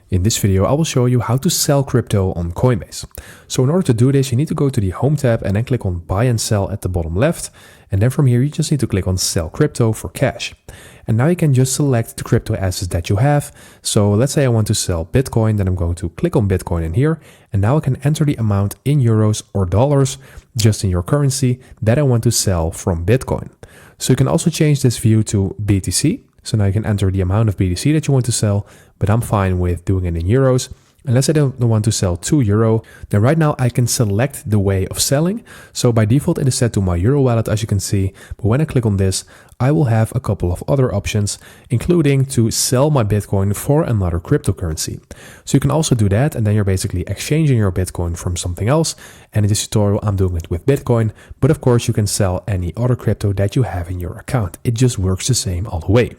In this video, I will show you how to sell crypto on Coinbase. So in order to do this, you need to go to the Home tab and then click on Buy and Sell at the bottom left. And then from here, you just need to click on Sell Crypto for cash. And now you can just select the crypto assets that you have. So let's say I want to sell Bitcoin, then I'm going to click on Bitcoin in here. And now I can enter the amount in euros or dollars, just in your currency, that I want to sell from Bitcoin. So you can also change this view to BTC. So now you can enter the amount of BTC that you want to sell, but I'm fine with doing it in euros. And let's say I don't want to sell €2, then right now I can select the way of selling. So by default, it is set to my Euro wallet, as you can see. But when I click on this, I will have a couple of other options, including to sell my Bitcoin for another cryptocurrency. So you can also do that, and then you're basically exchanging your Bitcoin from something else. And in this tutorial, I'm doing it with Bitcoin, but of course you can sell any other crypto that you have in your account. It just works the same all the way.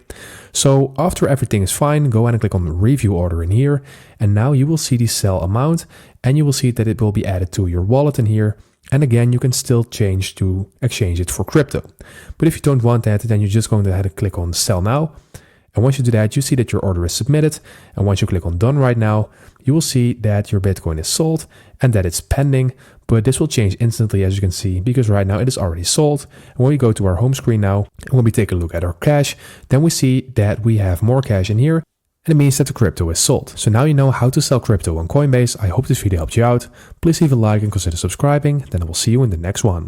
So after everything is fine, go ahead and click on Review Order in here, and now you will see the sell amount, and you will see that it will be added to your wallet in here. And again, you can still change to exchange it for crypto. But if you don't want that, then you're just going to ahead and click on Sell Now. And once you do that, you see that your order is submitted. And once you click on Done right now, you will see that your Bitcoin is sold and that it's pending. But this will change instantly, as you can see, because right now it is already sold. And when we go to our home screen now, and when we take a look at our cash, then we see that we have more cash in here. And it means that the crypto is sold. So now you know how to sell crypto on Coinbase. I hope this video helped you out. Please leave a like and consider subscribing. Then I will see you in the next one.